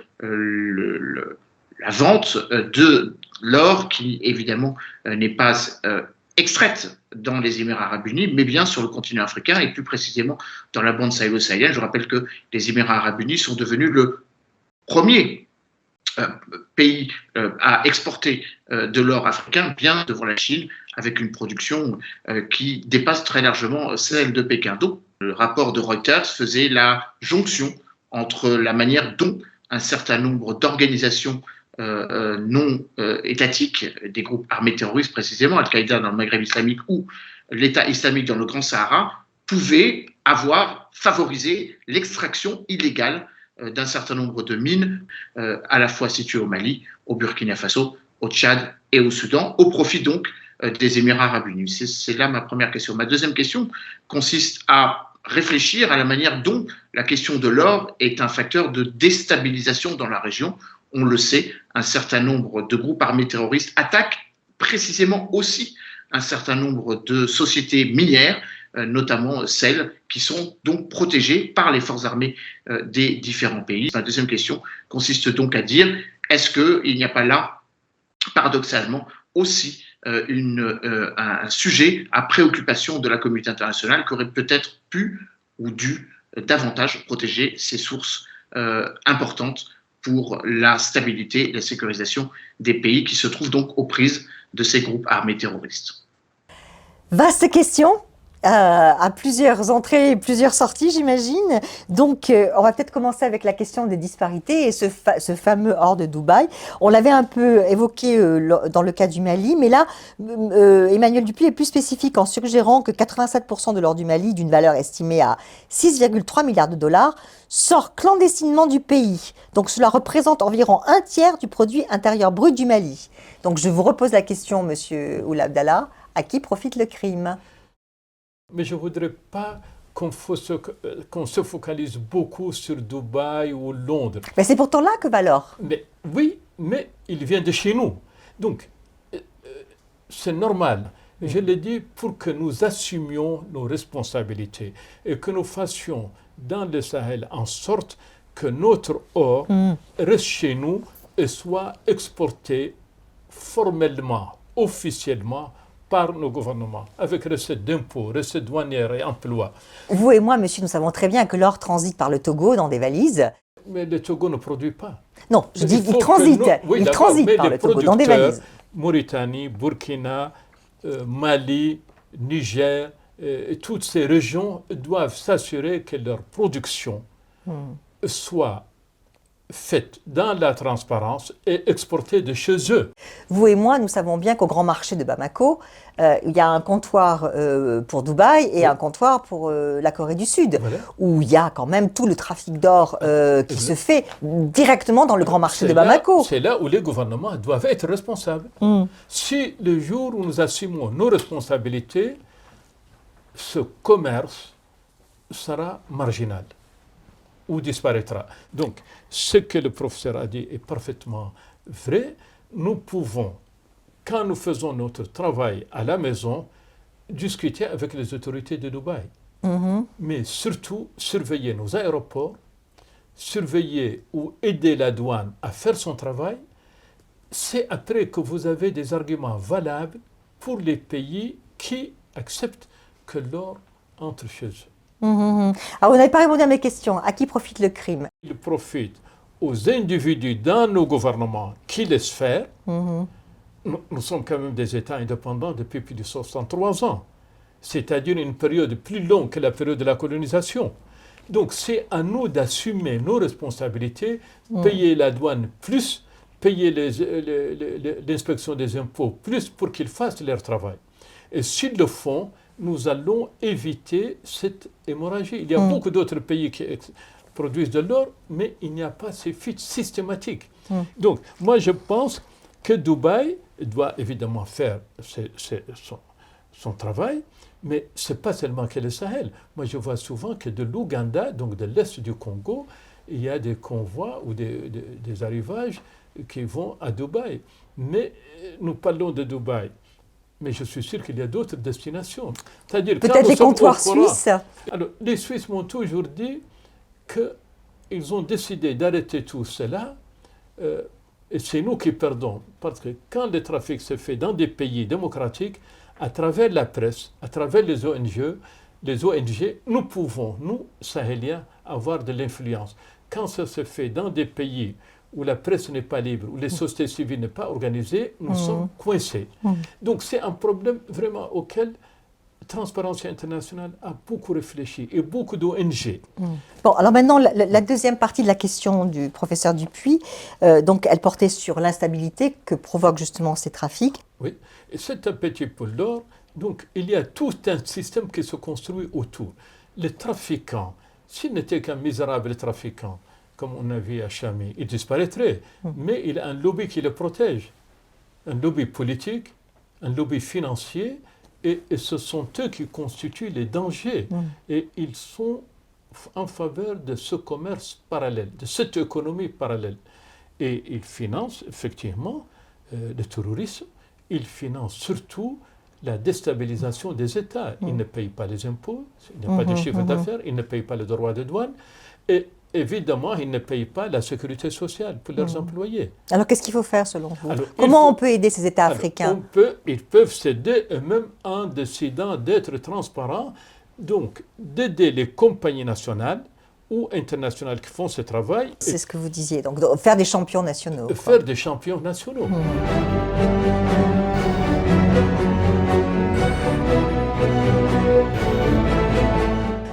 la vente de l'or qui, évidemment, n'est pas extraite dans les Émirats arabes unis, mais bien sur le continent africain et plus précisément dans la bande sahélo-sahélienne. Je rappelle que les Émirats arabes unis sont devenus le premier pays à exporter de l'or africain, bien devant la Chine, avec une production qui dépasse très largement celle de Pékin. Donc, le rapport de Reuters faisait la jonction entre la manière dont un certain nombre d'organisations non étatiques, des groupes armés terroristes précisément, Al-Qaïda dans le Maghreb islamique ou l'État islamique dans le Grand Sahara, pouvaient avoir favorisé l'extraction illégale d'un certain nombre de mines, à la fois situées au Mali, au Burkina Faso, au Tchad et au Soudan, au profit donc des Émirats arabes unis. C'est là ma première question. Ma deuxième question consiste à réfléchir à la manière dont la question de l'or est un facteur de déstabilisation dans la région. On le sait, un certain nombre de groupes armés terroristes attaquent précisément aussi un certain nombre de sociétés minières, notamment celles qui sont donc protégées par les forces armées des différents pays. Ma deuxième question consiste donc à dire, est-ce qu'il n'y a pas là, paradoxalement, aussi un sujet à préoccupation de la communauté internationale qui aurait peut-être pu ou dû davantage protéger ces sources importantes pour la stabilité et la sécurisation des pays qui se trouvent donc aux prises de ces groupes armés terroristes. Vaste question, à plusieurs entrées et plusieurs sorties, j'imagine. Donc, on va peut-être commencer avec la question des disparités et ce fameux or de Dubaï. On l'avait un peu évoqué dans le cas du Mali, mais là, Emmanuel Dupuis est plus spécifique en suggérant que 87% de l'or du Mali, d'une valeur estimée à 6,3 milliards de dollars, sort clandestinement du pays. Donc, cela représente environ un tiers du produit intérieur brut du Mali. Donc, je vous repose la question, Monsieur Ould Abdallah, à qui profite le crime ? Mais je ne voudrais pas qu'on se focalise beaucoup sur Dubaï ou Londres. Mais c'est pourtant là que va l'or. Oui, mais il vient de chez nous. Donc, c'est normal. Je l'ai dit pour que nous assumions nos responsabilités et que nous fassions dans le Sahel en sorte que notre or reste chez nous et soit exporté formellement, officiellement, par nos gouvernements, avec recettes d'impôts, recettes douanières et emplois. Vous et moi, monsieur, nous savons très bien que l'or transite par le Togo dans des valises. Mais le Togo ne produit pas. Non, je dis il transite. Il transite par le Togo dans des valises. Mauritanie, Burkina, Mali, Niger, toutes ces régions doivent s'assurer que leur production soit faite dans la transparence et exportée de chez eux. Vous et moi, nous savons bien qu'au grand marché de Bamako, il y a un comptoir pour Dubaï et un comptoir pour la Corée du Sud, où il y a quand même tout le trafic d'or qui se fait directement dans le grand marché de Bamako. C'est là où les gouvernements doivent être responsables. Si le jour où nous assumons nos responsabilités, ce commerce sera marginal ou disparaîtra. Donc, ce que le professeur a dit est parfaitement vrai. Nous pouvons, quand nous faisons notre travail à la maison, discuter avec les autorités de Dubaï. Mais surtout, surveiller nos aéroports, surveiller ou aider la douane à faire son travail. C'est après que vous avez des arguments valables pour les pays qui acceptent que l'or entre chez eux. Alors, vous n'avez pas répondu à mes questions. À qui profite le crime? Il profite aux individus dans nos gouvernements qui laissent faire. nous sommes quand même des États indépendants depuis plus de 63 ans, c'est-à-dire une période plus longue que la période de la colonisation. Donc c'est à nous d'assumer nos responsabilités, payer la douane plus, payer l'inspection des impôts plus pour qu'ils fassent leur travail. Et s'ils le font, nous allons éviter cette hémorragie. Il y a beaucoup d'autres pays qui produisent de l'or, mais il n'y a pas ces fuites systématiques. Donc moi je pense que Dubaï doit évidemment faire son travail, mais ce n'est pas seulement que le Sahel. Moi, je vois souvent que de l'Ouganda, donc de l'est du Congo, il y a des convois ou des arrivages qui vont à Dubaï. Mais nous parlons de Dubaï. Mais je suis sûr qu'il y a d'autres destinations. C'est-à-dire, peut-être les comptoirs suisses. Alors, les Suisses m'ont toujours dit qu'ils ont décidé d'arrêter tout cela. Et c'est nous qui perdons. Parce que quand le trafic se fait dans des pays démocratiques, à travers la presse, à travers les ONG, nous pouvons, nous, Sahéliens, avoir de l'influence. Quand ça se fait dans des pays où la presse n'est pas libre, où les sociétés civiles n'est pas organisées, nous sommes coincés. Donc c'est un problème vraiment auquel Transparency International a beaucoup réfléchi et beaucoup d'ONG. Bon, alors maintenant, la deuxième partie de la question du professeur Dupuy, donc elle portait sur l'instabilité que provoquent justement ces trafics. Oui, et c'est un petit peu l'or. Donc il y a tout un système qui se construit autour. Les trafiquants, s'il n'était qu'un misérable trafiquant, comme on a vu à Chami, il disparaîtrait. Mais il y a un lobby qui le protège, un lobby politique, un lobby financier, et ce sont eux qui constituent les dangers. Et ils sont en faveur de ce commerce parallèle, de cette économie parallèle. Et ils financent effectivement le terrorisme, ils financent surtout la déstabilisation des États. Ils ne payent pas les impôts, il n'y a pas de chiffre d'affaires, ils ne payent pas le droit de douane, et évidemment, ils ne payent pas la sécurité sociale pour leurs employés. Alors, qu'est-ce qu'il faut faire selon vous? Comment on peut aider ces États africains? Ils peuvent s'aider eux-mêmes en décidant d'être transparents, donc d'aider les compagnies nationales ou internationales qui font ce travail. C'est ce que vous disiez, donc faire des champions nationaux. Faire des champions nationaux.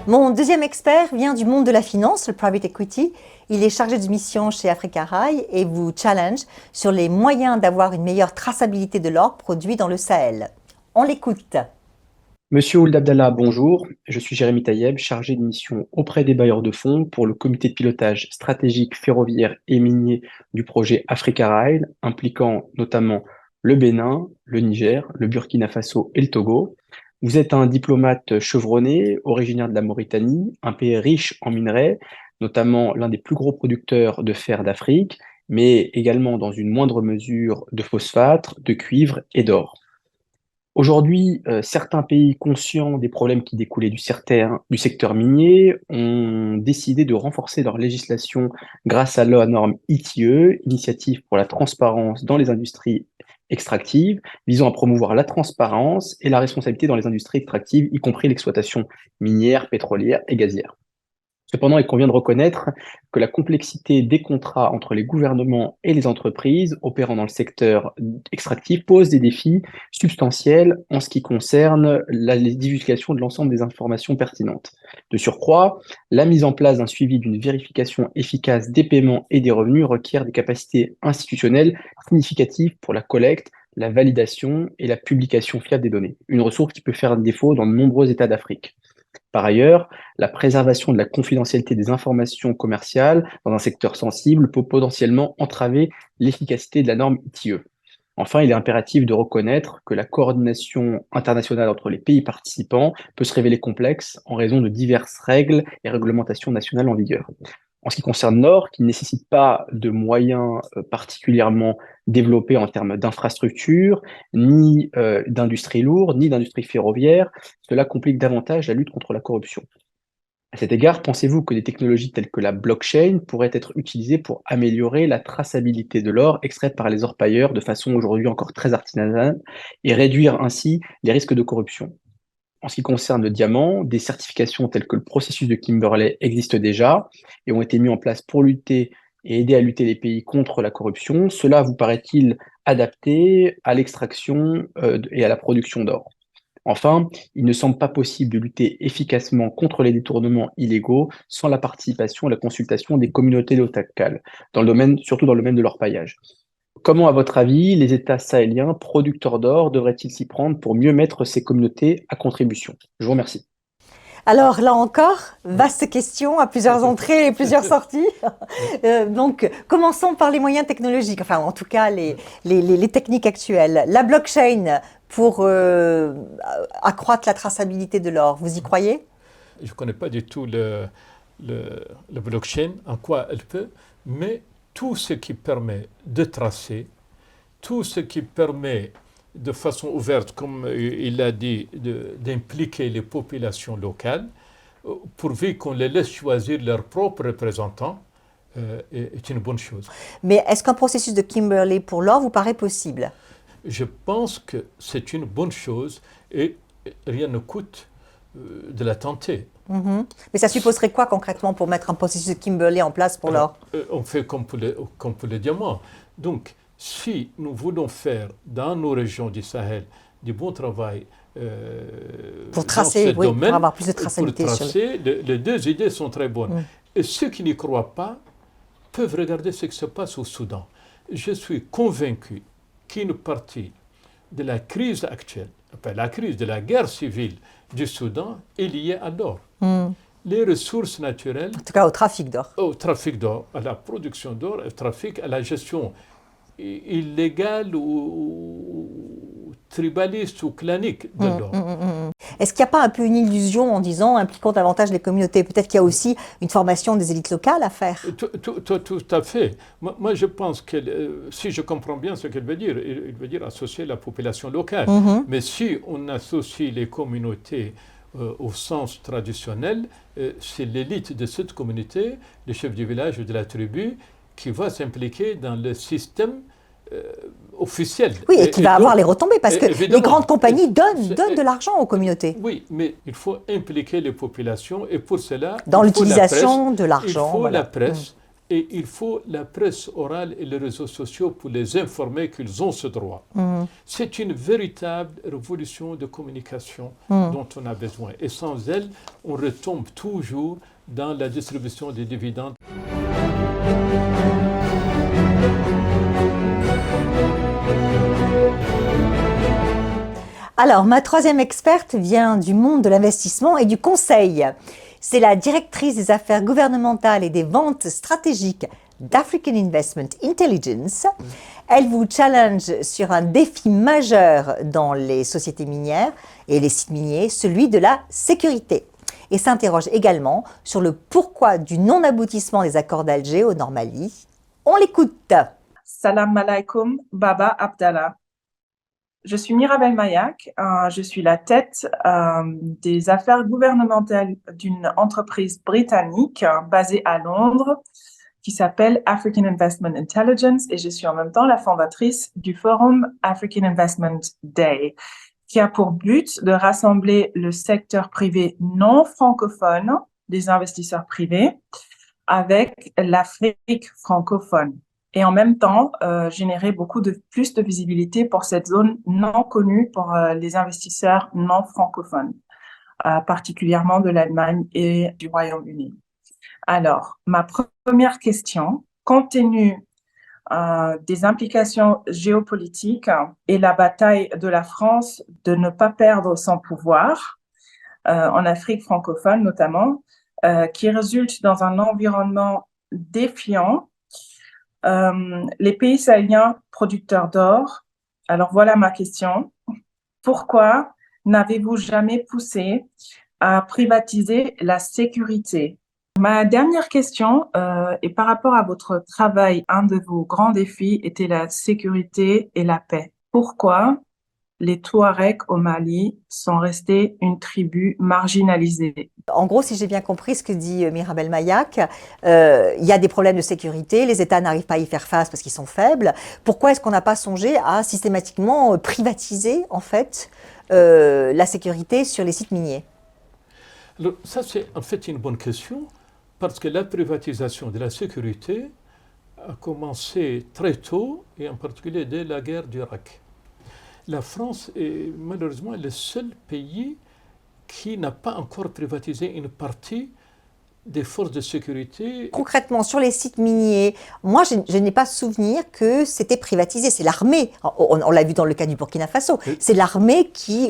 Mon deuxième expert vient du monde de la finance, le private equity. Il est chargé de mission chez Africa Rail et vous challenge sur les moyens d'avoir une meilleure traçabilité de l'or produit dans le Sahel. On l'écoute. Monsieur Ould Abdallah, bonjour. Je suis Jérémy Tayeb, chargé de mission auprès des bailleurs de fonds pour le comité de pilotage stratégique ferroviaire et minier du projet Africa Rail, impliquant notamment le Bénin, le Niger, le Burkina Faso et le Togo. Vous êtes un diplomate chevronné, originaire de la Mauritanie, un pays riche en minerais, notamment l'un des plus gros producteurs de fer d'Afrique, mais également dans une moindre mesure de phosphate, de cuivre et d'or. Aujourd'hui, certains pays conscients des problèmes qui découlaient du secteur minier ont décidé de renforcer leur législation grâce à la norme ITIE, Initiative pour la transparence dans les industries extractives, visant à promouvoir la transparence et la responsabilité dans les industries extractives, y compris l'exploitation minière, pétrolière et gazière. Cependant, il convient de reconnaître que la complexité des contrats entre les gouvernements et les entreprises opérant dans le secteur extractif pose des défis substantiels en ce qui concerne la divulgation de l'ensemble des informations pertinentes. De surcroît, la mise en place d'un suivi d'une vérification efficace des paiements et des revenus requiert des capacités institutionnelles significatives pour la collecte, la validation et la publication fiable des données, une ressource qui peut faire défaut dans de nombreux États d'Afrique. Par ailleurs, la préservation de la confidentialité des informations commerciales dans un secteur sensible peut potentiellement entraver l'efficacité de la norme ITIE. Enfin, il est impératif de reconnaître que la coordination internationale entre les pays participants peut se révéler complexe en raison de diverses règles et réglementations nationales en vigueur. En ce qui concerne l'or, qui ne nécessite pas de moyens particulièrement développés en termes d'infrastructures, ni d'industrie lourde, ni d'industrie ferroviaire, cela complique davantage la lutte contre la corruption. À cet égard, pensez-vous que des technologies telles que la blockchain pourraient être utilisées pour améliorer la traçabilité de l'or extrait par les orpailleurs de façon aujourd'hui encore très artisanale et réduire ainsi les risques de corruption? En ce qui concerne le diamant, des certifications telles que le processus de Kimberley existent déjà et ont été mis en place pour lutter et aider à lutter les pays contre la corruption, cela vous paraît-il adapté à l'extraction et à la production d'or? Enfin, il ne semble pas possible de lutter efficacement contre les détournements illégaux sans la participation et la consultation des communautés locales, surtout dans le domaine de l'orpaillage. Comment, à votre avis, les États sahéliens producteurs d'or devraient-ils s'y prendre pour mieux mettre ces communautés à contribution? Je vous remercie. Alors là encore, vaste question à plusieurs entrées et plusieurs sorties. Donc commençons par les moyens technologiques, enfin en tout cas les techniques actuelles. La blockchain pour accroître la traçabilité de l'or, vous y croyez? Je ne connais pas du tout le blockchain, en quoi elle peut, mais tout ce qui permet de tracer, tout ce qui permet de façon ouverte, comme il a dit, d'impliquer les populations locales, pourvu qu'on les laisse choisir leurs propres représentants, est une bonne chose. Mais est-ce qu'un processus de Kimberley pour l'or vous paraît possible? Je pense que c'est une bonne chose et rien ne coûte de la tenter. Mais ça supposerait quoi concrètement pour mettre un processus de Kimberley en place pour l'or? On fait comme pour le diamant. Donc, si nous voulons faire dans nos régions du Sahel du bon travail pour tracer, dans ce domaine, pour avoir plus de traçabilité. Pour tracer, les deux idées sont très bonnes. Et ceux qui n'y croient pas peuvent regarder ce qui se passe au Soudan. Je suis convaincu qu'une partie de la crise actuelle, la crise de la guerre civile du Soudan est liée à l'or. Les ressources naturelles... En tout cas au trafic d'or. Au trafic d'or, à la production d'or, au trafic, à la gestion illégale ou tribaliste ou clanique de l'or. Est-ce qu'il n'y a pas un peu une illusion en disant impliquant davantage les communautés? Peut-être qu'il y a aussi une formation des élites locales à faire. Tout à fait. Moi, je pense que, si je comprends bien ce qu'elle veut dire, il veut dire associer la population locale. Mais si on associe les communautés au sens traditionnel, c'est l'élite de cette communauté, le chef du village ou de la tribu, qui va s'impliquer dans le système officiel. Oui, et qui va avoir les retombées, parce que les grandes compagnies donnent de l'argent aux communautés. Oui, mais il faut impliquer les populations, et pour cela... Dans l'utilisation de l'argent. Il faut la presse, et il faut la presse orale et les réseaux sociaux pour les informer qu'ils ont ce droit. C'est une véritable révolution de communication dont on a besoin. Et sans elle, on retombe toujours dans la distribution des dividendes. Alors, ma troisième experte vient du monde de l'investissement et du conseil. C'est la directrice des affaires gouvernementales et des ventes stratégiques d'African Investment Intelligence. Elle vous challenge sur un défi majeur dans les sociétés minières et les sites miniers, celui de la sécurité. Et s'interroge également sur le pourquoi du non-aboutissement des accords d'Alger au Nord-Mali. On l'écoute. Salam alaikum, Baba Abdallah. Je suis Mirabel Mayak, je suis la tête des affaires gouvernementales d'une entreprise britannique basée à Londres qui s'appelle African Investment Intelligence, et je suis en même temps la fondatrice du forum African Investment Day, qui a pour but de rassembler le secteur privé non francophone des investisseurs privés avec l'Afrique francophone. Et en même temps, générer plus de visibilité pour cette zone non connue pour les investisseurs non francophones, particulièrement de l'Allemagne et du Royaume-Uni. Alors, ma première question, compte tenu des implications géopolitiques et la bataille de la France de ne pas perdre son pouvoir, en Afrique francophone notamment, qui résulte dans un environnement défiant, les pays sahéliens producteurs d'or. Alors voilà ma question. Pourquoi n'avez-vous jamais poussé à privatiser la sécurité? Ma dernière question est par rapport à votre travail. Un de vos grands défis était la sécurité et la paix. Pourquoi les Touaregs au Mali sont restés une tribu marginalisée? En gros, si j'ai bien compris ce que dit Mirabel Mayak, il y a des problèmes de sécurité, les États n'arrivent pas à y faire face parce qu'ils sont faibles. Pourquoi est-ce qu'on n'a pas songé à systématiquement privatiser en fait la sécurité sur les sites miniers? Alors, ça, c'est en fait une bonne question, parce que la privatisation de la sécurité a commencé très tôt, et en particulier dès la guerre d'Irak. La France est malheureusement le seul pays qui n'a pas encore privatisé une partie des forces de sécurité. Concrètement, sur les sites miniers, moi, je n'ai pas souvenir que c'était privatisé. C'est l'armée, on l'a vu dans le cas du Burkina Faso, c'est l'armée qui,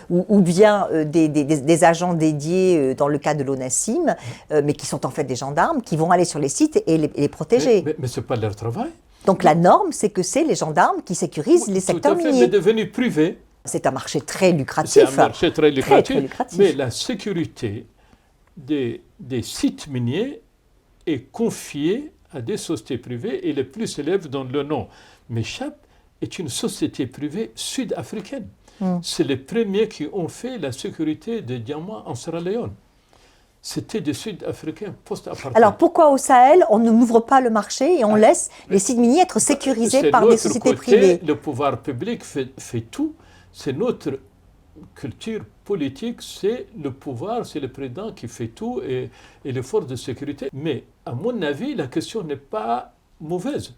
ou bien des agents dédiés dans le cas de l'ONACIM, mais qui sont en fait des gendarmes, qui vont aller sur les sites et les protéger. Mais ce n'est pas leur travail. Donc la norme, c'est que c'est les gendarmes qui sécurisent les secteurs miniers. C'est devenu privé. C'est un marché très lucratif. C'est un marché très lucratif, très lucratif. Mais la sécurité des sites miniers est confiée à des sociétés privées et les plus célèbres dont le nom m'échappe est une société privée sud-africaine. C'est les premiers qui ont fait la sécurité des diamants en Sierra Leone. C'était des Sud-Africains post-apartheid. Alors pourquoi au Sahel, on n'ouvre pas le marché et on laisse les sites miniers être sécurisés par des sociétés privées? Le pouvoir public fait tout. C'est notre culture politique, c'est le pouvoir, c'est le président qui fait tout et les forces de sécurité. Mais à mon avis, la question n'est pas mauvaise.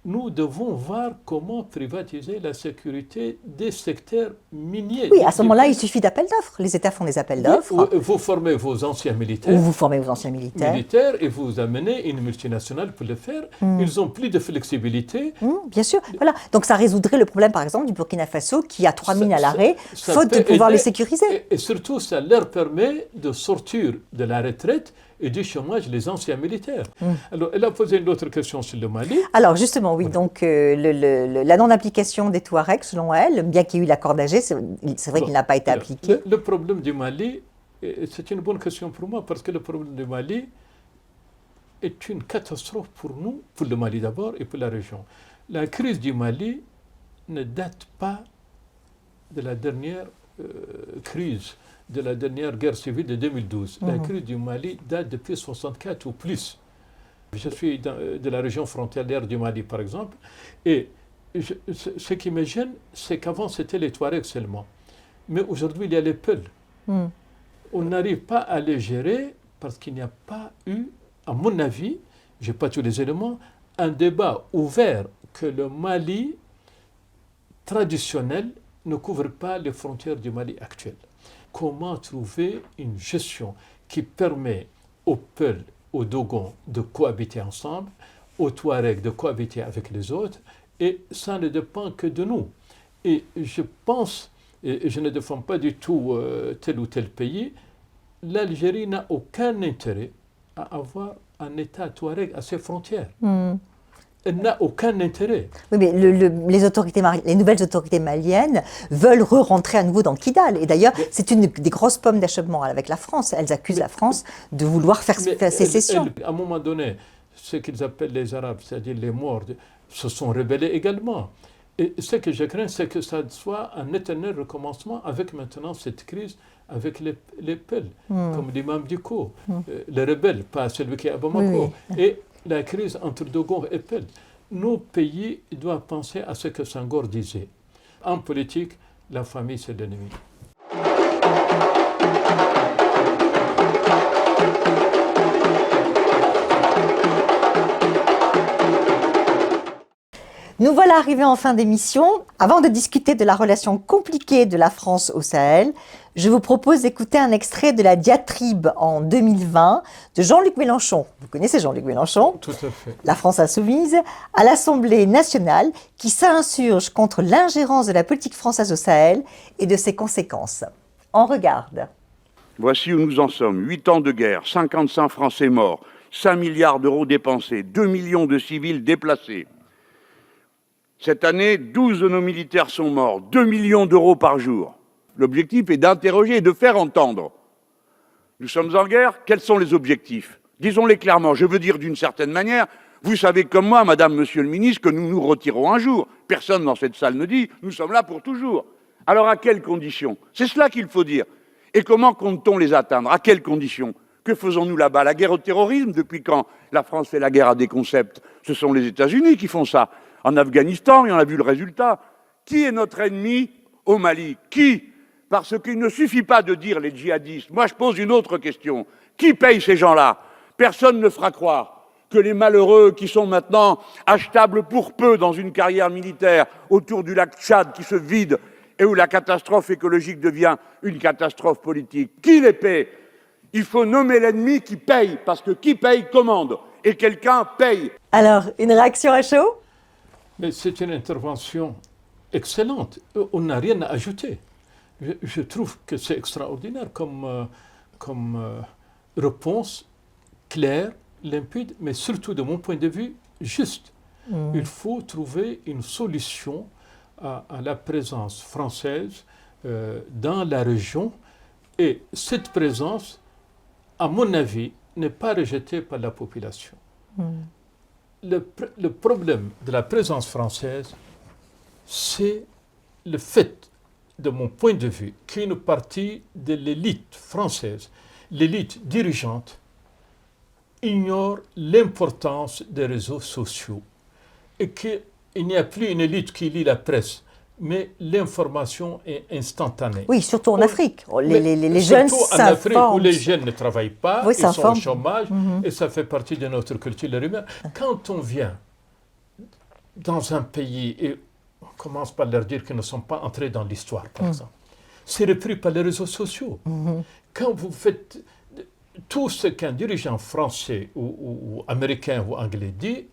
Nous devons voir comment privatiser la sécurité des secteurs miniers. Oui, à ce moment-là, il suffit d'appels d'offres. Les États font des appels d'offres. Vous formez vos anciens militaires. Ou vous formez vos anciens militaires. Et vous amenez une multinationale pour le faire. Ils ont plus de flexibilité. Bien sûr. Voilà. Donc ça résoudrait le problème, par exemple, du Burkina Faso qui a 3 mines à l'arrêt, faute de pouvoir les sécuriser. Et surtout, ça leur permet de sortir de la retraite et du chômage les anciens militaires. Alors, elle a posé une autre question sur le Mali. Alors, justement, oui, donc la non-application des Touaregs, selon elle, bien qu'il y ait eu l'accord d'Alger, c'est vrai qu'il n'a pas été appliqué. Le problème du Mali, c'est une bonne question pour moi, parce que le problème du Mali est une catastrophe pour nous, pour le Mali d'abord et pour la région. La crise du Mali ne date pas de la dernière crise, de la dernière guerre civile de 2012. La crise du Mali date depuis 1964 ou plus. Je suis de la région frontalière du Mali, par exemple, et ce qui me gêne, c'est qu'avant, c'était les Touaregs seulement. Mais aujourd'hui, il y a les Peuls. On n'arrive pas à les gérer parce qu'il n'y a pas eu, à mon avis, je n'ai pas tous les éléments, un débat ouvert que le Mali traditionnel ne couvre pas les frontières du Mali actuel. Comment trouver une gestion qui permet aux Peuls, aux Dogons de cohabiter ensemble, aux Touaregs de cohabiter avec les autres, et ça ne dépend que de nous. Et je pense, et je ne défends pas du tout tel ou tel pays, l'Algérie n'a aucun intérêt à avoir un État Touareg à ses frontières. Elle n'a aucun intérêt. Oui, mais les nouvelles autorités maliennes veulent re-rentrer à nouveau dans Kidal. Et d'ailleurs, c'est une des grosses pommes d'achoppement avec la France. Elles accusent la France de vouloir faire sécession. À un moment donné, ce qu'ils appellent les Arabes, c'est-à-dire les morts, se sont rebellés également. Et ce que je crains, c'est que ça soit un éternel recommencement avec maintenant cette crise avec les Peuls, comme l'imam Dicko, les rebelles, pas celui qui est à Bamako. Et la crise entre Dogon et Peuls. Nos pays doivent penser à ce que Senghor disait. En politique, la famille, c'est l'ennemi. Nous voilà arrivés en fin d'émission. Avant de discuter de la relation compliquée de la France au Sahel, je vous propose d'écouter un extrait de la diatribe en 2020 de Jean-Luc Mélenchon. Vous connaissez Jean-Luc Mélenchon? Tout à fait. La France insoumise, à l'Assemblée nationale, qui s'insurge contre l'ingérence de la politique française au Sahel et de ses conséquences. On regarde. Voici où nous en sommes. 8 ans de guerre, 55 Français morts, 5 milliards d'euros dépensés, 2 millions de civils déplacés. Cette année, 12 de nos militaires sont morts, 2 millions d'euros par jour. L'objectif est d'interroger et de faire entendre. Nous sommes en guerre, quels sont les objectifs? Disons-les clairement, je veux dire d'une certaine manière, vous savez comme moi, madame, monsieur le ministre, que nous nous retirons un jour. Personne dans cette salle ne dit, nous sommes là pour toujours. Alors à quelles conditions? C'est cela qu'il faut dire. Et comment compte-t-on les atteindre? À quelles conditions? Que faisons-nous là-bas? La guerre au terrorisme? Depuis quand la France fait la guerre à des concepts? Ce sont les États-Unis qui font ça. En Afghanistan, et on a vu le résultat. Qui est notre ennemi au Mali? Qui? Parce qu'il ne suffit pas de dire les djihadistes. Moi, je pose une autre question. Qui paye ces gens-là? Personne ne fera croire que les malheureux qui sont maintenant achetables pour peu dans une carrière militaire autour du lac Tchad qui se vide et où la catastrophe écologique devient une catastrophe politique. Qui les paie? Il faut nommer l'ennemi qui paye, parce que qui paye commande, et quelqu'un paye. Alors, une réaction à chaud? Mais c'est une intervention excellente. On n'a rien à ajouter. Je trouve que c'est extraordinaire comme réponse claire, limpide, mais surtout de mon point de vue, juste. Il faut trouver une solution à la présence française dans la région, et cette présence, à mon avis, n'est pas rejetée par la population. Le problème de la présence française, c'est le fait, de mon point de vue, qu'une partie de l'élite française, l'élite dirigeante, ignore l'importance des réseaux sociaux et qu'il n'y a plus une élite qui lit la presse, mais l'information est instantanée. Oui, surtout en Afrique. Les jeunes s'informent. Surtout en Afrique où les jeunes ne travaillent pas, oui, ils sont au chômage, et ça fait partie de notre culture humaine. Quand on vient dans un pays et on commence par leur dire qu'ils ne sont pas entrés dans l'histoire, par exemple, c'est repris par les réseaux sociaux. Quand vous faites tout ce qu'un dirigeant français ou américain ou anglais dit,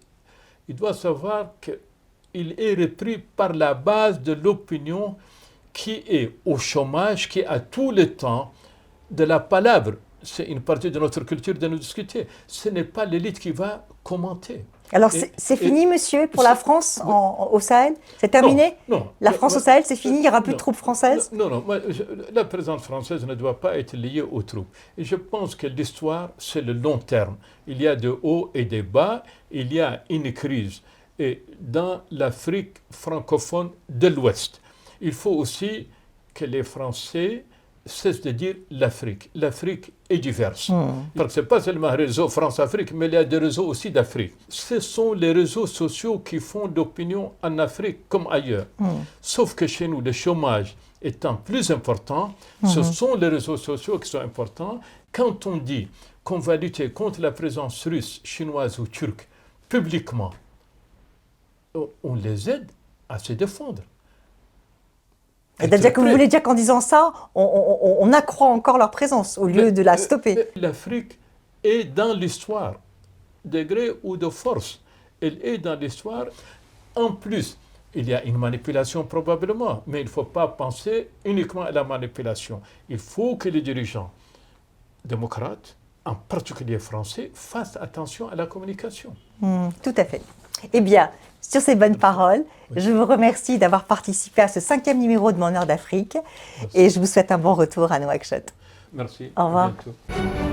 il doit savoir qu'il est repris par la base de l'opinion qui est au chômage, qui a tout le temps de la palabre. C'est une partie de notre culture de nous discuter. Ce n'est pas l'élite qui va commenter. Alors c'est fini, monsieur, pour la France au Sahel? C'est terminé? Non. La France au Sahel, c'est fini? Il n'y aura plus de troupes françaises? Non. La présence française ne doit pas être liée aux troupes. Et je pense que l'histoire, c'est le long terme. Il y a des hauts et des bas. Il y a une crise. Et dans l'Afrique francophone de l'Ouest, il faut aussi que les Français cessent de dire l'Afrique. L'Afrique est diverse. Parce que ce n'est pas seulement un réseau France-Afrique, mais il y a des réseaux aussi d'Afrique. Ce sont les réseaux sociaux qui font l'opinion en Afrique comme ailleurs. Sauf que chez nous, le chômage étant plus important, ce sont les réseaux sociaux qui sont importants. Quand on dit qu'on va lutter contre la présence russe, chinoise ou turque publiquement, on les aide à se défendre. C'est-à-dire que vous voulez dire qu'en disant ça, on accroît encore leur présence au lieu de la stopper. L'Afrique est dans l'histoire, de gré ou de force. Elle est dans l'histoire. En plus, il y a une manipulation probablement, mais il ne faut pas penser uniquement à la manipulation. Il faut que les dirigeants démocrates, en particulier français, fassent attention à la communication. Tout à fait. Eh bien, sur ces bonnes paroles, je vous remercie d'avoir participé à ce 5e numéro de Mon Heure d'Afrique et je vous souhaite un bon retour à Nouakchott. Merci. Au revoir. À bientôt.